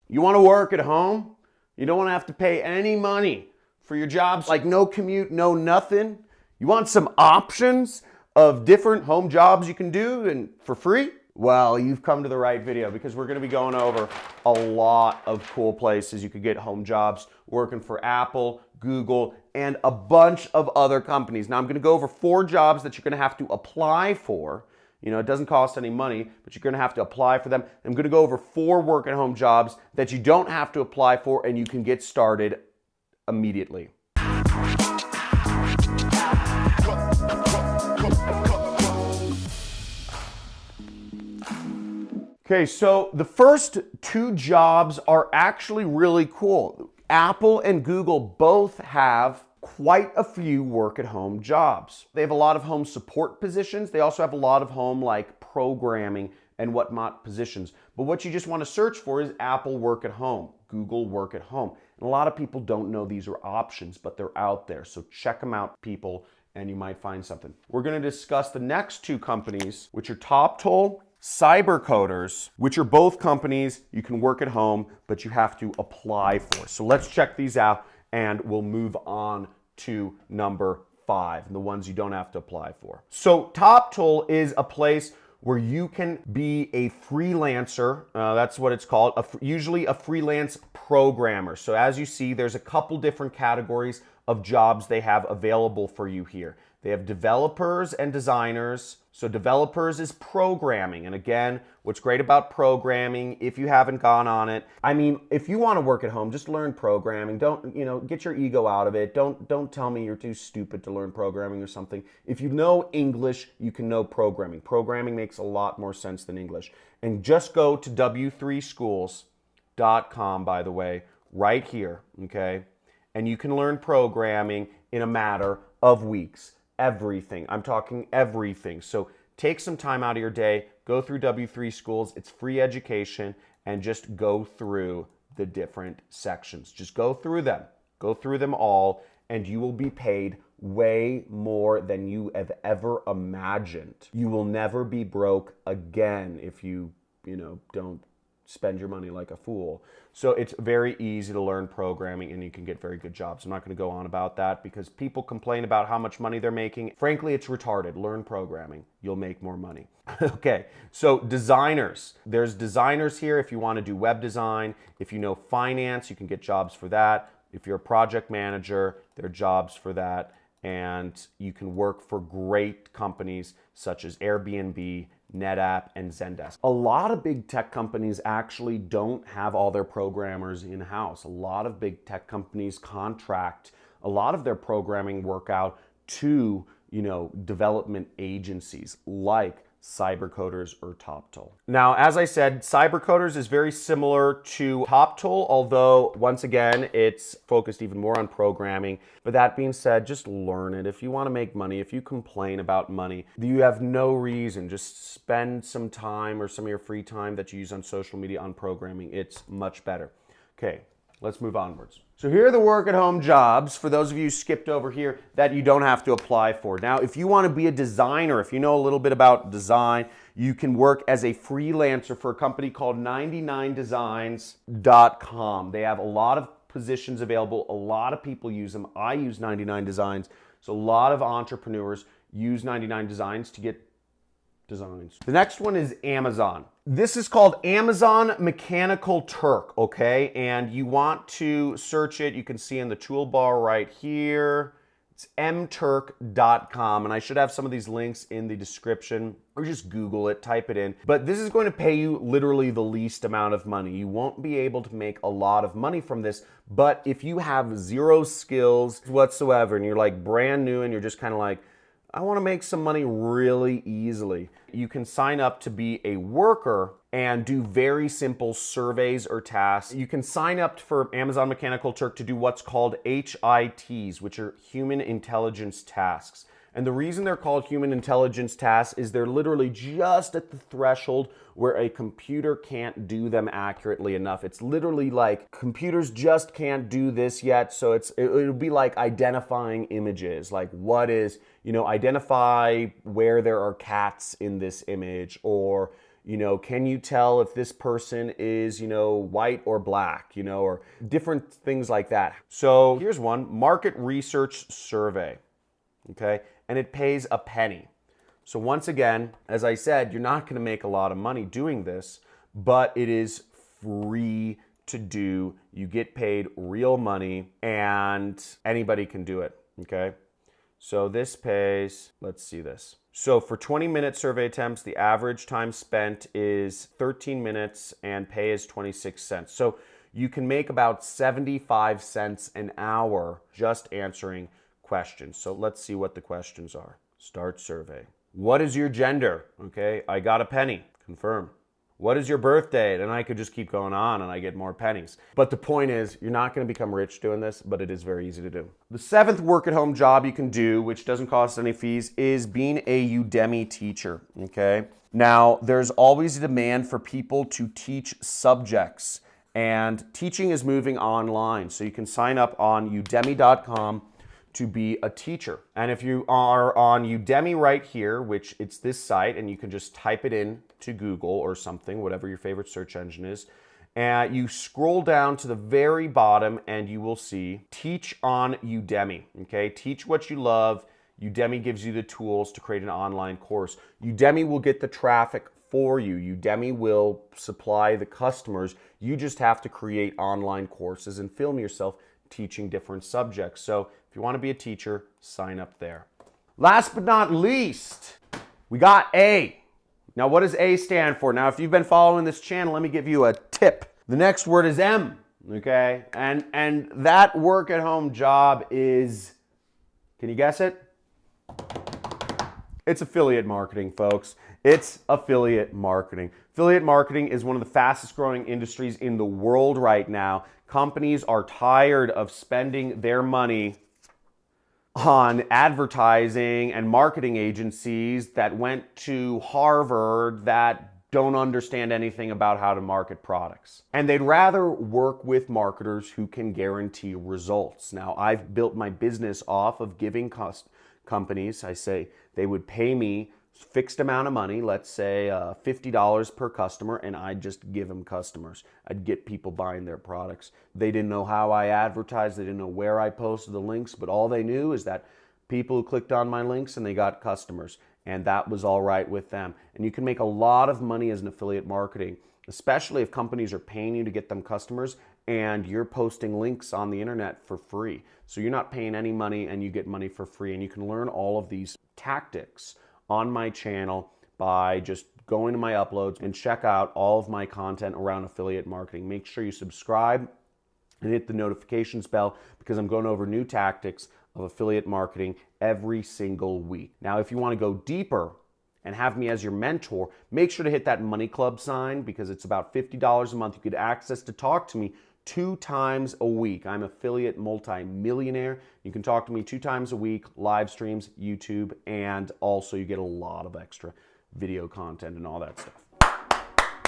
You want to work at home? You don't want to have to pay any money for your jobs, like no commute, no nothing. You want some options of different home jobs you can do and for free? Well, you've come to the right video because we're going to be going over a lot of cool places you could get home jobs working for Apple, Google, and a bunch of other companies. Now, I'm going to go over 4 jobs that you're going to have to apply for. You know, it doesn't cost any money, but you're going to have to apply for them. I'm going to go over 4 work at home jobs that you don't have to apply for and you can get started immediately. Okay, so the first 2 jobs are actually really cool. Apple and Google both have quite a few work at home jobs. They have a lot of home support positions. They also have a lot of home like programming and whatnot positions. But what you just want to search for is Apple work at home, Google work at home. And a lot of people don't know these are options, but they're out there. So check them out, people, and you might find something. We're going to discuss the next 2 companies, which are TopToll, Cybercoders, which are both companies you can work at home, but you have to apply for. So let's check these out and we'll move on to number 5, the ones you don't have to apply for. So TopToll is a place where you can be a freelancer. That's what it's called, usually a freelance programmer. So as you see, there's a couple different categories of jobs they have available for you here. They have developers and designers. So developers is programming. And again, what's great about programming, if you haven't gone on it, I mean, if you want to work at home, just learn programming. Don't, get your ego out of it. Don't tell me you're too stupid to learn programming or something. If you know English, you can know programming. Programming makes a lot more sense than English. And just go to w3schools.com, by the way, right here, okay? And you can learn programming in a matter of weeks. Everything. I'm talking everything. So take some time out of your day, go through W3 Schools. It's free education, and just go through the different sections. Just go through them. Go through them all, and you will be paid way more than you have ever imagined. You will never be broke again if you don't spend your money like a fool. So it's very easy to learn programming and you can get very good jobs. I'm not going to go on about that because people complain about how much money they're making. Frankly, it's retarded. Learn programming. You'll make more money. Okay, so designers. There's designers here if you want to do web design. If you know finance, you can get jobs for that. If you're a project manager, there are jobs for that. And you can work for great companies such as Airbnb, NetApp, and Zendesk. A lot of big tech companies actually don't have all their programmers in-house. A lot of big tech companies contract a lot of their programming work out to, development agencies like Cybercoders or TopToll. Now, as I said, Cybercoders is very similar to TopToll, although once again, it's focused even more on programming. But that being said, just learn it. If you want to make money, if you complain about money, you have no reason. Just spend some time or some of your free time that you use on social media on programming. It's much better. Okay, let's move onwards. So here are the work at home jobs, for those of you who skipped over here, that you don't have to apply for. Now, if you want to be a designer, if you know a little bit about design, you can work as a freelancer for a company called 99designs.com. They have a lot of positions available. A lot of people use them. I use 99 Designs. So a lot of entrepreneurs use 99 Designs to get designs. The next one is Amazon. This is called Amazon Mechanical Turk, okay? And you want to search it. You can see in the toolbar right here. It's mturk.com, and I should have some of these links in the description, or just Google it, type it in. But this is going to pay you literally the least amount of money. You won't be able to make a lot of money from this, but if you have zero skills whatsoever, and you're like brand new, and you're just kind of like, I want to make some money really easily, you can sign up to be a worker and do very simple surveys or tasks. You can sign up for Amazon Mechanical Turk to do what's called HITs, which are human intelligence tasks. And the reason they're called human intelligence tasks is they're literally just at the threshold where a computer can't do them accurately enough. It's literally like computers just can't do this yet. So it'll be like identifying images, like what is, identify where there are cats in this image, or can you tell if this person is, white or black, or different things like that. So here's one, market research survey, okay? And it pays a penny. So once again, as I said, you're not gonna make a lot of money doing this, but it is free to do. You get paid real money and anybody can do it, okay? So this pays, let's see this. So for 20-minute survey attempts, the average time spent is 13 minutes and pay is 26 cents. So you can make about 75 cents an hour just answering questions. So let's see what the questions are. Start survey. What is your gender? Okay, I got a penny. Confirm. What is your birth date? And I could just keep going on and I get more pennies. But the point is, you're not going to become rich doing this, but it is very easy to do. The 7th work-at-home job you can do, which doesn't cost any fees, is being a Udemy teacher, okay? Now, there's always a demand for people to teach subjects, and teaching is moving online. So you can sign up on udemy.com to be a teacher. And if you are on Udemy right here, which it's this site, and you can just type it in to Google or something, whatever your favorite search engine is, and you scroll down to the very bottom and you will see Teach on Udemy, okay? Teach what you love. Udemy gives you the tools to create an online course. Udemy will get the traffic for you. Udemy will supply the customers. You just have to create online courses and film yourself teaching different subjects. So if you want to be a teacher, sign up there. Last but not least, we got A. Now, what does A stand for? Now, if you've been following this channel, let me give you a tip. The next word is M, okay? And that work-at-home job is, can you guess it? It's affiliate marketing, folks. It's affiliate marketing. Affiliate marketing is one of the fastest growing industries in the world right now. Companies are tired of spending their money on advertising and marketing agencies that went to Harvard that don't understand anything about how to market products. And they'd rather work with marketers who can guarantee results. Now, I've built my business off of giving companies, I say they would pay me fixed amount of money, let's say $50 per customer, and I'd just give them customers. I'd get people buying their products. They didn't know how I advertised, they didn't know where I posted the links, but all they knew is that people who clicked on my links and they got customers, and that was all right with them. And you can make a lot of money as an affiliate marketing, especially if companies are paying you to get them customers and you're posting links on the internet for free. So you're not paying any money and you get money for free, and you can learn all of these tactics on my channel by just going to my uploads and check out all of my content around affiliate marketing. Make sure you subscribe and hit the notifications bell because I'm going over new tactics of affiliate marketing every single week. Now, if you want to go deeper and have me as your mentor, make sure to hit that Money Club sign because it's about $50 a month. You get access to talk to me 2 times a week. I'm affiliate multi-millionaire. You can talk to me 2 times a week, live streams, YouTube, and also you get a lot of extra video content and all that stuff.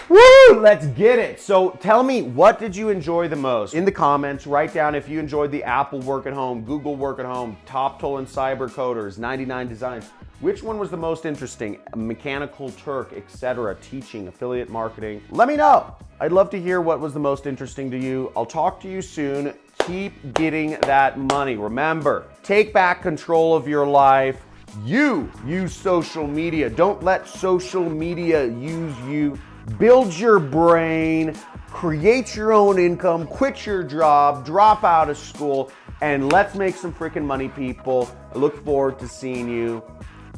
Woo! Let's get it. So tell me, what did you enjoy the most? In the comments, write down if you enjoyed the Apple Work at Home, Google Work at Home, Top Toll and Cyber Coders, 99 Designs. Which one was the most interesting? Mechanical Turk, etc. Teaching, affiliate marketing. Let me know. I'd love to hear what was the most interesting to you. I'll talk to you soon. Keep getting that money. Remember, take back control of your life. You use social media. Don't let social media use you. Build your brain, create your own income, quit your job, drop out of school, and let's make some freaking money, people. I look forward to seeing you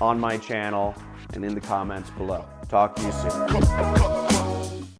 on my channel and in the comments below. Talk to you soon.